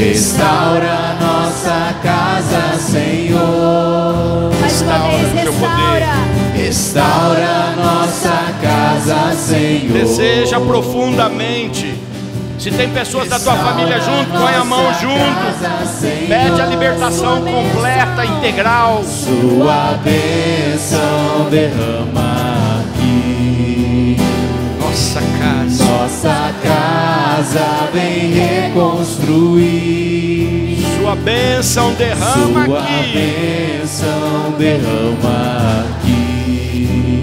Restaura nossa casa, Senhor. Mais uma vez, restaura. Restaura nossa casa, Senhor. Deseja profundamente. Se tem pessoas da tua família junto, põe a mão junto. Pede a libertação completa, integral. Sua bênção derrama aqui. Nossa casa vem reconstruir. Sua bênção derrama Sua aqui. bênção derrama aqui.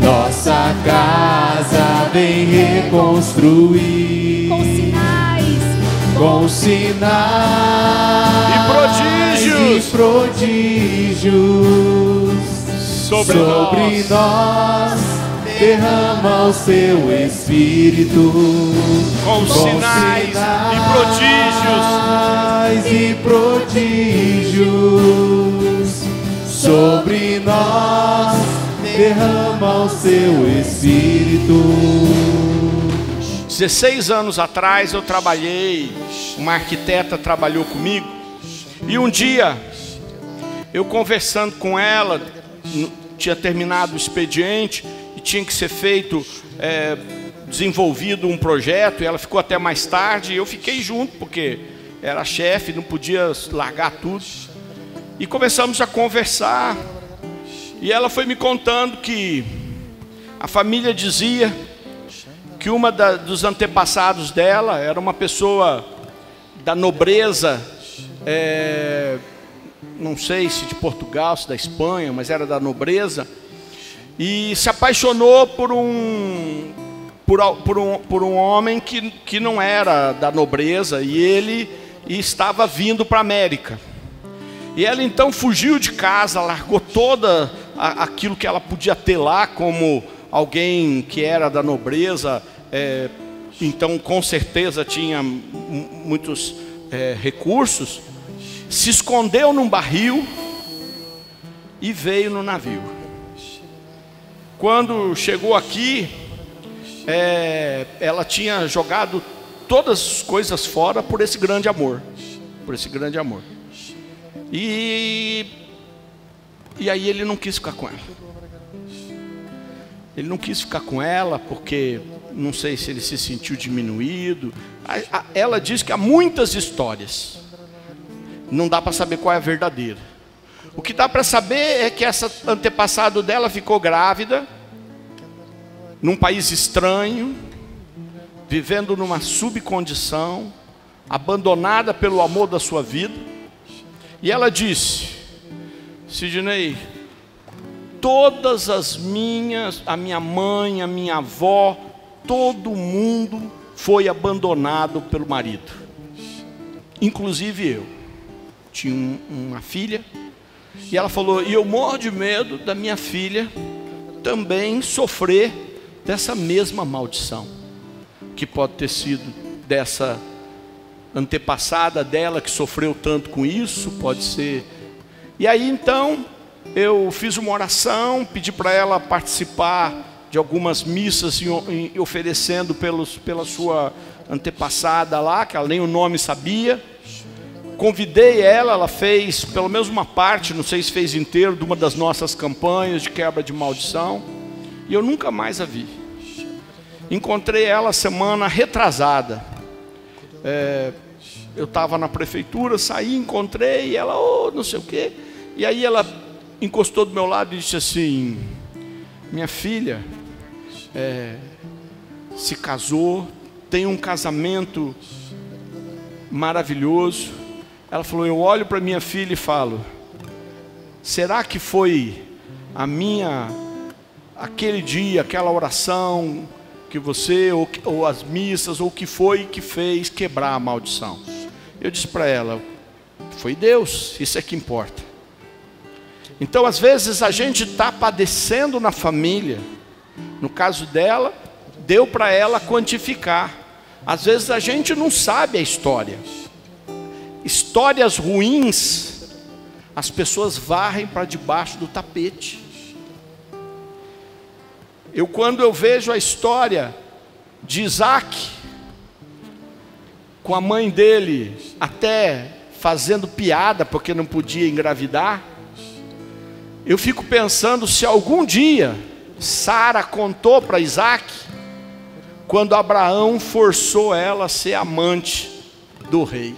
Nossa casa vem reconstruir. Com sinais E prodígios sobre nós. Derrama o seu Espírito. Com sinais e prodígios sobre nós. Derrama o seu Espírito. 16 anos atrás eu trabalhei, uma arquiteta trabalhou comigo, e um dia, eu conversando com ela, tinha terminado o expediente, e tinha que ser feito, desenvolvido um projeto, e ela ficou até mais tarde, e eu fiquei junto, porque era chefe, não podia largar tudo, e começamos a conversar, e ela foi me contando que a família dizia que uma dos antepassados dela era uma pessoa da nobreza, não sei se de Portugal, se da Espanha, mas era da nobreza, e se apaixonou por um homem que não era da nobreza, e ele estava vindo para a América. E ela então fugiu de casa, largou toda aquilo que ela podia ter lá, como alguém que era da nobreza, então com certeza tinha muitos recursos, se escondeu num barril e veio no navio. Quando chegou aqui, ela tinha jogado todas as coisas fora por esse grande amor, e aí ele não quis ficar com ela. Ele não quis ficar com ela porque não sei se ele se sentiu diminuído. Ela diz que há muitas histórias, não dá para saber qual é a verdadeira. O que dá para saber é que essa antepassado dela ficou grávida, num país estranho, vivendo numa subcondição, abandonada pelo amor da sua vida. E ela disse: Sidney, a minha mãe, a minha avó, todo mundo foi abandonado pelo marido, inclusive eu. Tinha uma filha, e ela falou: e eu morro de medo da minha filha também sofrer dessa mesma maldição, que pode ter sido dessa antepassada dela que sofreu tanto com isso, pode ser. E aí então eu fiz uma oração, pedi para ela participar de algumas missas e oferecendo pela sua antepassada lá, que ela nem o nome sabia. Convidei ela fez pelo menos uma parte, não sei se fez inteiro, de uma das nossas campanhas de quebra de maldição, e eu nunca mais a vi. Encontrei ela semana retrasada, eu estava na prefeitura, saí, encontrei, e ela, não sei o quê, e aí ela encostou do meu lado e disse assim: minha filha se casou, tem um casamento maravilhoso. Ela falou: eu olho para minha filha e falo: será que foi aquele dia, aquela oração que você, ou as missas, ou o que foi que fez quebrar a maldição? Eu disse para ela: foi Deus, isso é que importa. Então às vezes a gente está padecendo na família. No caso dela, deu para ela quantificar. Às vezes a gente não sabe a história. Histórias ruins, as pessoas varrem para debaixo do tapete. Quando eu vejo a história de Isaac, com a mãe dele até fazendo piada porque não podia engravidar. Eu fico pensando se algum dia Sara contou para Isaac quando Abraão forçou ela a ser amante do rei.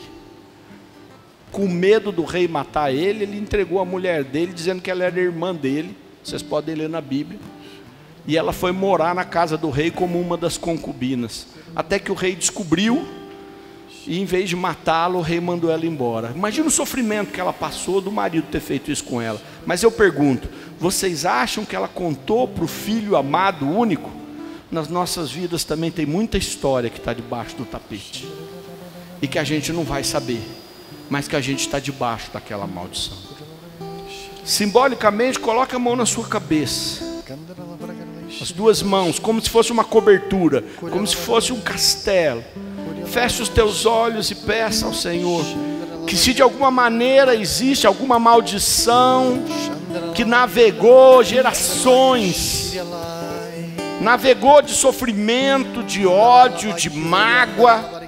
Com medo do rei matar ele, ele entregou a mulher dele, dizendo que ela era irmã dele. Vocês podem ler na Bíblia. E ela foi morar na casa do rei como uma das concubinas. Até que o rei descobriu, e em vez de matá-lo, o rei mandou ela embora. Imagina o sofrimento que ela passou do marido ter feito isso com ela. Mas eu pergunto, vocês acham que ela contou para o filho amado único? Nas nossas vidas também tem muita história que está debaixo do tapete. E que a gente não vai saber, mas que a gente está debaixo daquela maldição. Simbolicamente, coloque a mão na sua cabeça. As duas mãos, como se fosse uma cobertura, como se fosse um castelo. Feche os teus olhos e peça ao Senhor que, se de alguma maneira existe alguma maldição que navegou gerações, navegou de sofrimento, de ódio, de mágoa,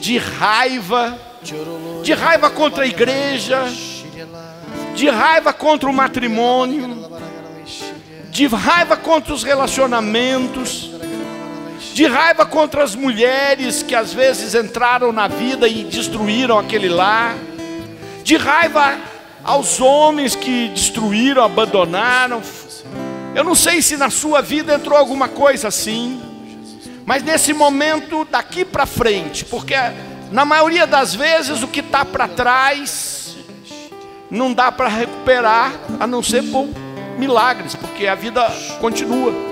de raiva contra a igreja, de raiva contra o matrimônio, de raiva contra os relacionamentos, de raiva contra as mulheres que às vezes entraram na vida e destruíram aquele lar, de raiva aos homens que destruíram, abandonaram. Eu não sei se na sua vida entrou alguma coisa assim, mas nesse momento daqui para frente, porque na maioria das vezes o que está para trás não dá para recuperar, a não ser por milagres, porque a vida continua.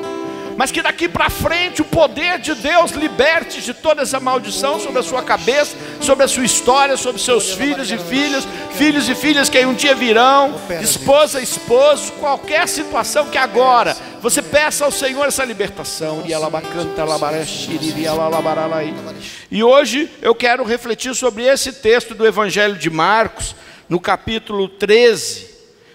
Mas que daqui para frente o poder de Deus liberte de toda essa maldição sobre a sua cabeça, sobre a sua história, sobre seus filhos e filhas que um dia virão, esposa, esposo, qualquer situação que agora você peça ao Senhor essa libertação. E hoje eu quero refletir sobre esse texto do Evangelho de Marcos, no capítulo 13,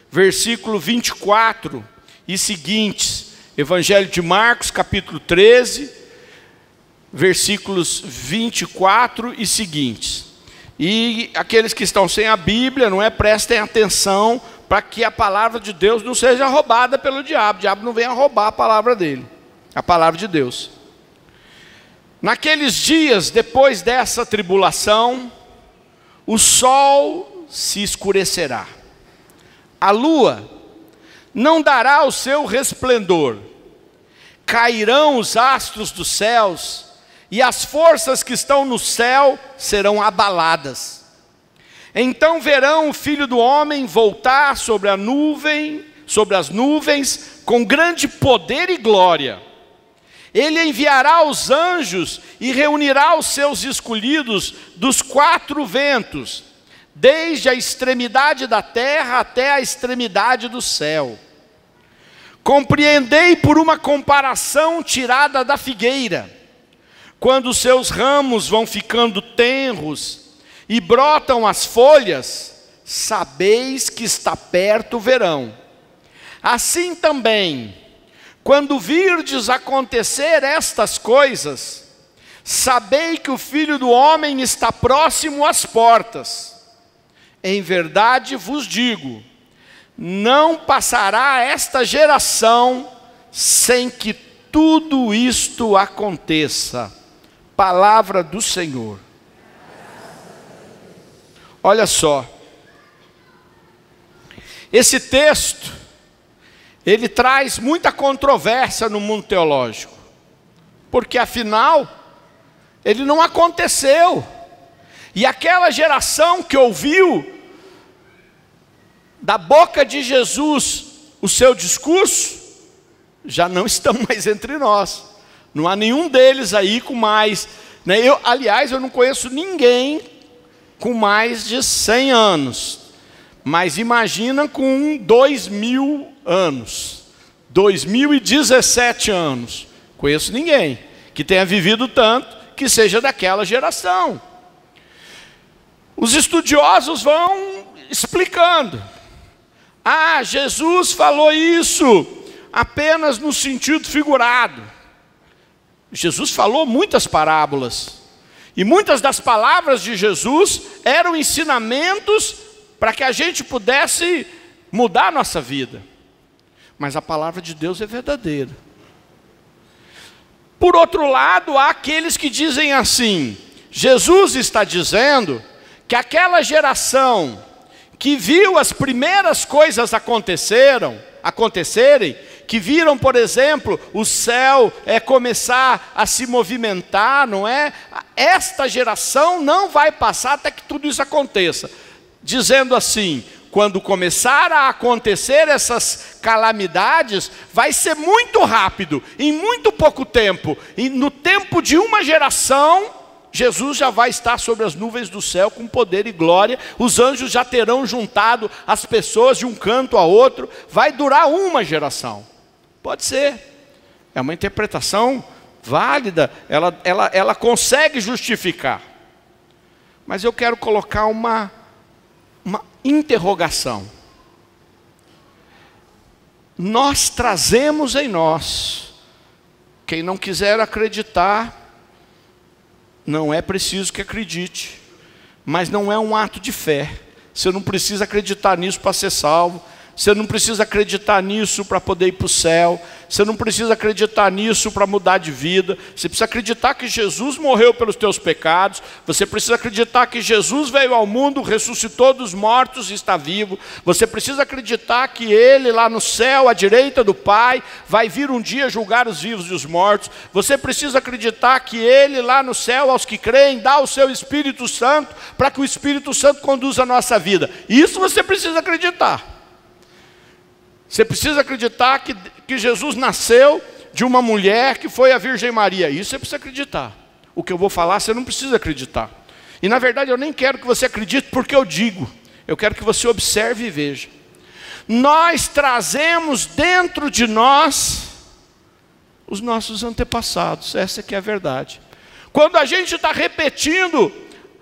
versículo 24 e seguintes. Evangelho de Marcos, capítulo 13, versículos 24 e seguintes. E aqueles que estão sem a Bíblia, prestem atenção para que a palavra de Deus não seja roubada pelo diabo. O diabo não venha roubar a palavra dele, a palavra de Deus. Naqueles dias, depois dessa tribulação, o sol se escurecerá, a lua não dará o seu resplendor, cairão os astros dos céus, e as forças que estão no céu serão abaladas. Então verão o Filho do Homem voltar sobre as nuvens, com grande poder e glória. Ele enviará os anjos e reunirá os seus escolhidos dos quatro ventos, desde a extremidade da terra até a extremidade do céu. Compreendei por uma comparação tirada da figueira, quando os seus ramos vão ficando tenros e brotam as folhas, sabeis que está perto o verão. Assim também, quando virdes acontecer estas coisas, sabei que o Filho do Homem está próximo às portas. Em verdade vos digo, não passará esta geração sem que tudo isto aconteça. Palavra do Senhor. Olha só, esse texto, ele traz muita controvérsia no mundo teológico, porque afinal, ele não aconteceu, e aquela geração que ouviu da boca de Jesus o seu discurso, já não estão mais entre nós. Não há nenhum deles aí com mais, né? Aliás, eu não conheço ninguém com mais de 100 anos. Mas imagina com 2000 anos, 2017 anos. Conheço ninguém que tenha vivido tanto, que seja daquela geração. Os estudiosos vão explicando. Ah, Jesus falou isso apenas no sentido figurado. Jesus falou muitas parábolas. E muitas das palavras de Jesus eram ensinamentos para que a gente pudesse mudar a nossa vida. Mas a palavra de Deus é verdadeira. Por outro lado, há aqueles que dizem assim: Jesus está dizendo que aquela geração que viu as primeiras coisas acontecerem, que viram, por exemplo, o céu começar a se movimentar, não é? Esta geração não vai passar até que tudo isso aconteça. Dizendo assim: quando começar a acontecer essas calamidades, vai ser muito rápido, em muito pouco tempo. E no tempo de uma geração, Jesus já vai estar sobre as nuvens do céu com poder e glória. Os anjos já terão juntado as pessoas de um canto a outro. Vai durar uma geração. Pode ser. É uma interpretação válida. Ela consegue justificar. Mas eu quero colocar uma interrogação. Nós trazemos em nós. Quem não quiser acreditar, não é preciso que acredite, mas não é um ato de fé. Você não precisa acreditar nisso para ser salvo. Você não precisa acreditar nisso para poder ir para o céu. Você não precisa acreditar nisso para mudar de vida. Você precisa acreditar que Jesus morreu pelos teus pecados. Você precisa acreditar que Jesus veio ao mundo, ressuscitou dos mortos e está vivo. Você precisa acreditar que Ele lá no céu, à direita do Pai, vai vir um dia julgar os vivos e os mortos. Você precisa acreditar que Ele lá no céu, aos que creem, dá o seu Espírito Santo, para que o Espírito Santo conduza a nossa vida. Isso você precisa acreditar. Você precisa acreditar que Jesus nasceu de uma mulher que foi a Virgem Maria. Isso você precisa acreditar. O que eu vou falar, você não precisa acreditar. E na verdade eu nem quero que você acredite porque eu digo. Eu quero que você observe e veja. Nós trazemos dentro de nós os nossos antepassados. Essa que é a verdade. Quando a gente está repetindo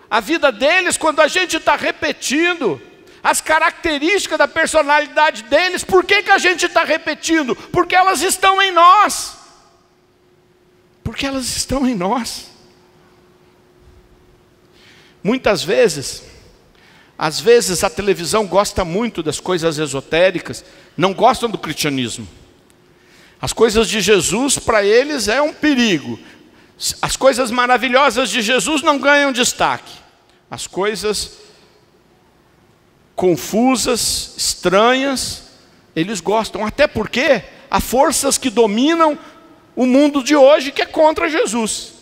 a vida deles, quando a gente está repetindo as características da personalidade deles, por que a gente está repetindo? Porque elas estão em nós. Porque elas estão em nós. Muitas vezes, às vezes a televisão gosta muito das coisas esotéricas, não gostam do cristianismo. As coisas de Jesus para eles é um perigo. As coisas maravilhosas de Jesus não ganham destaque. As coisas confusas, estranhas, eles gostam, até porque há forças que dominam o mundo de hoje que é contra Jesus.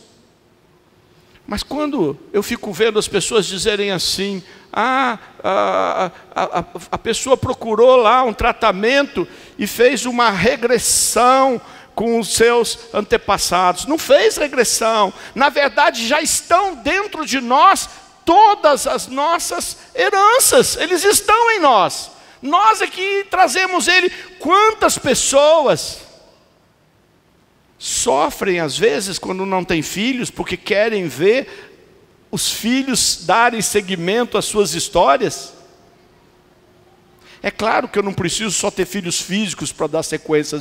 Mas quando eu fico vendo as pessoas dizerem assim: a pessoa procurou lá um tratamento e fez uma regressão com os seus antepassados. Não fez regressão, na verdade já estão dentro de nós todas as nossas heranças, eles estão em nós. Nós aqui trazemos ele. Quantas pessoas sofrem às vezes quando não têm filhos, porque querem ver os filhos darem seguimento às suas histórias? É claro que eu não preciso só ter filhos físicos para dar sequência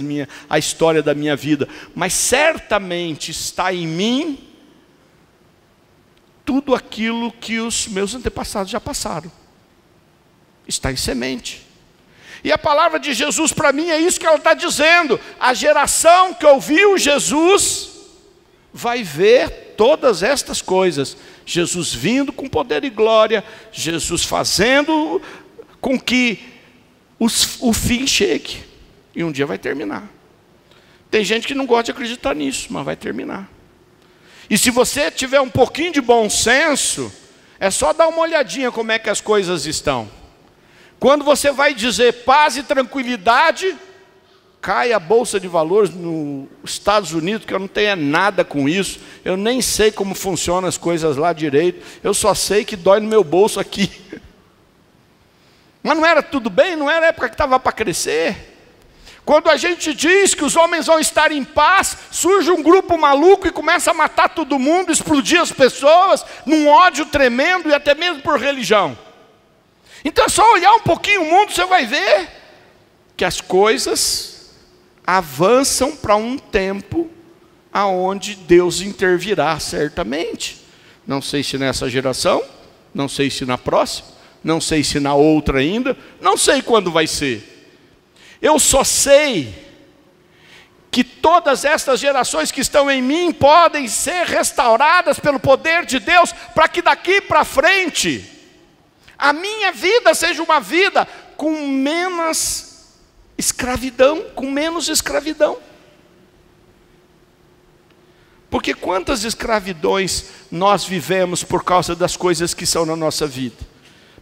à história da minha vida, mas certamente está em mim tudo aquilo que os meus antepassados já passaram. Está em semente. E a palavra de Jesus para mim é isso que ela está dizendo. A geração que ouviu Jesus vai ver todas estas coisas. Jesus vindo com poder e glória, Jesus fazendo com que o fim chegue. E um dia vai terminar. Tem gente que não gosta de acreditar nisso, mas vai terminar. E se você tiver um pouquinho de bom senso, é só dar uma olhadinha como é que as coisas estão. Quando você vai dizer paz e tranquilidade, cai a bolsa de valores nos Estados Unidos, que eu não tenho nada com isso. Eu nem sei como funcionam as coisas lá direito. Eu só sei que dói no meu bolso aqui. Mas não era tudo bem? Não era a época que estava para crescer? Quando a gente diz que os homens vão estar em paz, surge um grupo maluco e começa a matar todo mundo, explodir as pessoas, num ódio tremendo e até mesmo por religião. Então é só olhar um pouquinho o mundo, você vai ver que as coisas avançam para um tempo aonde Deus intervirá certamente. Não sei se nessa geração, não sei se na próxima, não sei se na outra ainda, não sei quando vai ser. Eu só sei que todas estas gerações que estão em mim podem ser restauradas pelo poder de Deus, para que daqui para frente a minha vida seja uma vida com menos escravidão, Porque quantas escravidões nós vivemos por causa das coisas que são na nossa vida?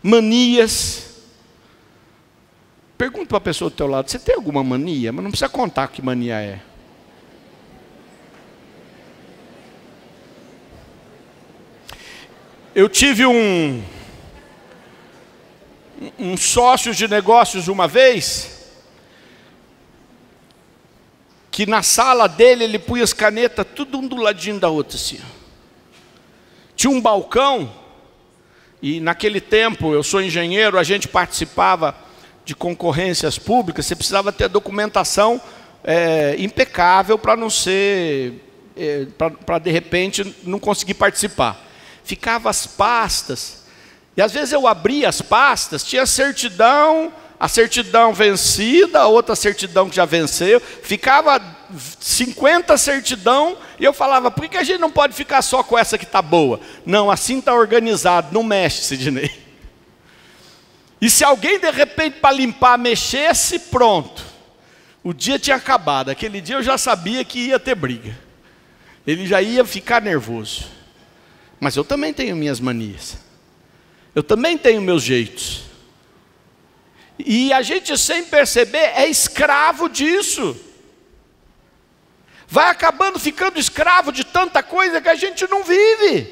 Manias. Pergunta para a pessoa do teu lado, você tem alguma mania? Mas não precisa contar que mania é. Eu tive um sócio de negócios uma vez, que na sala dele ele punha as canetas tudo um do ladinho da outra assim. Tinha um balcão, e naquele tempo, eu sou engenheiro, a gente participava de concorrências públicas, você precisava ter a documentação impecável para não ser, para de repente não conseguir participar. Ficava as pastas, e às vezes eu abria as pastas, tinha a certidão vencida, a outra certidão que já venceu, ficava 50 certidão, e eu falava, por que a gente não pode ficar só com essa que está boa? Não, assim está organizado, não mexe, Sidney. E se alguém de repente para limpar mexesse, pronto, o dia tinha acabado. Aquele dia eu já sabia que ia ter briga, ele já ia ficar nervoso. Mas eu também tenho minhas manias, eu também tenho meus jeitos, e a gente sem perceber é escravo disso. Vai acabando ficando escravo de tanta coisa que a gente não vive.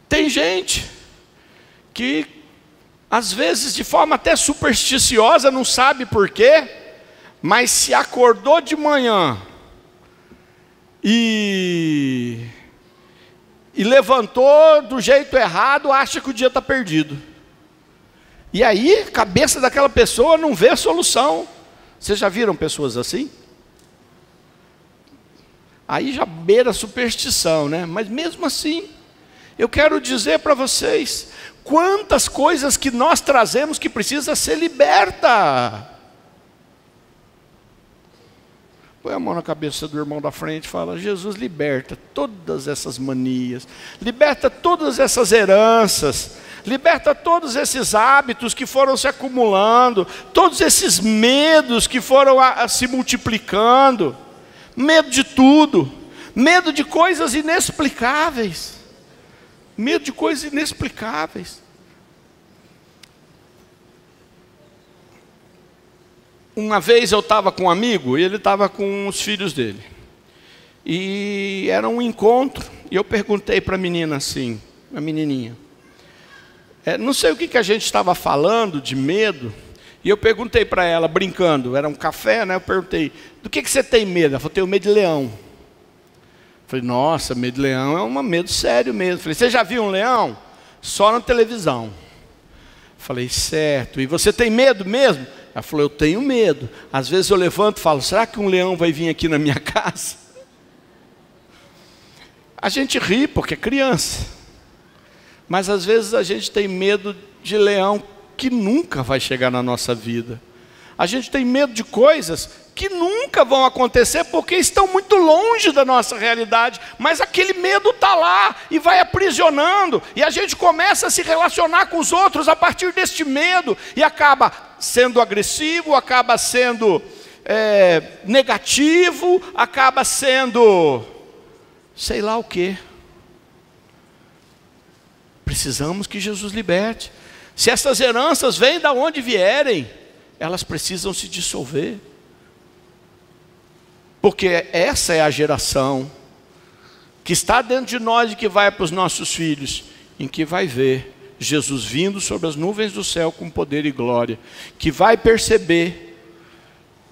Tem gente que às vezes de forma até supersticiosa, não sabe por quê, mas se acordou de manhã e levantou do jeito errado, acha que o dia está perdido. E aí, a cabeça daquela pessoa não vê solução. Vocês já viram pessoas assim? Aí já beira a superstição, né? Mas mesmo assim, eu quero dizer para vocês, quantas coisas que nós trazemos que precisa ser liberta. Põe a mão na cabeça do irmão da frente e fala, Jesus, liberta todas essas manias, liberta todas essas heranças, liberta todos esses hábitos que foram se acumulando, todos esses medos que foram se multiplicando, medo de tudo, medo de coisas inexplicáveis, medo de coisas inexplicáveis. Uma vez eu estava com um amigo, e ele estava com os filhos dele, e era um encontro, e eu perguntei para a menina assim, a menininha, não sei o que a gente estava falando de medo, e eu perguntei para ela, brincando, era um café, né? Eu perguntei, do que você tem medo? Ela falou, tenho medo de leão. Eu falei, nossa, medo de leão é um medo sério mesmo. Eu falei, você já viu um leão? Só na televisão. Eu falei, certo, e você tem medo mesmo? Ela falou, eu tenho medo. Às vezes eu levanto e falo, será que um leão vai vir aqui na minha casa? A gente ri porque é criança. Mas às vezes a gente tem medo de leão que nunca vai chegar na nossa vida. A gente tem medo de coisas que nunca vão acontecer porque estão muito longe da nossa realidade. Mas aquele medo está lá e vai aprisionando. E a gente começa a se relacionar com os outros a partir deste medo. E acaba sendo agressivo, acaba sendo negativo, acaba sendo sei lá o quê. Precisamos que Jesus liberte. Se essas heranças vêm de onde vierem, elas precisam se dissolver. Porque essa é a geração que está dentro de nós e que vai para os nossos filhos, em que vai ver Jesus vindo sobre as nuvens do céu com poder e glória, que vai perceber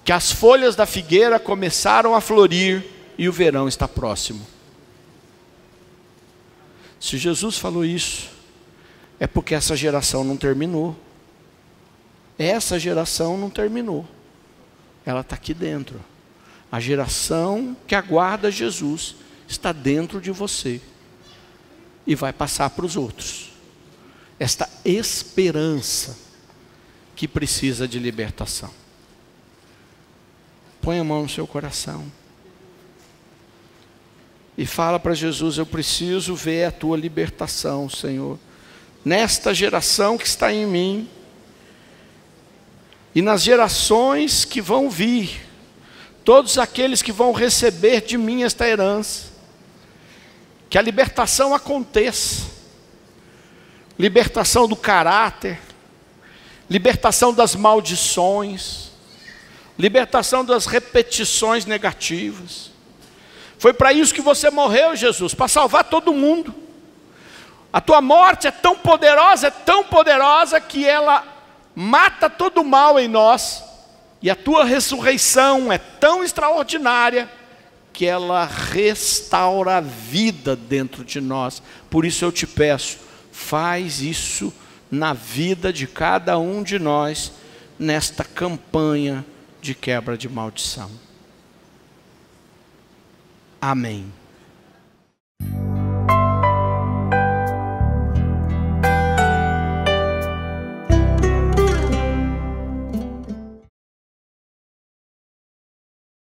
que as folhas da figueira começaram a florir e o verão está próximo. Se Jesus falou isso, é porque essa geração não terminou. Essa geração não terminou. Ela está aqui dentro. A geração que aguarda Jesus está dentro de você e vai passar para os outros. Esta esperança que precisa de libertação. Põe a mão no seu coração e fala para Jesus: eu preciso ver a tua libertação, Senhor, nesta geração que está em mim e nas gerações que vão vir, todos aqueles que vão receber de mim esta herança. Que a libertação aconteça, libertação do caráter, libertação das maldições, libertação das repetições negativas. Foi para isso que você morreu, Jesus, para salvar todo mundo. A tua morte é tão poderosa que ela mata todo o mal em nós, e a tua ressurreição é tão extraordinária que ela restaura a vida dentro de nós. Por isso eu te peço, faz isso na vida de cada um de nós, nesta campanha de quebra de maldição. Amém.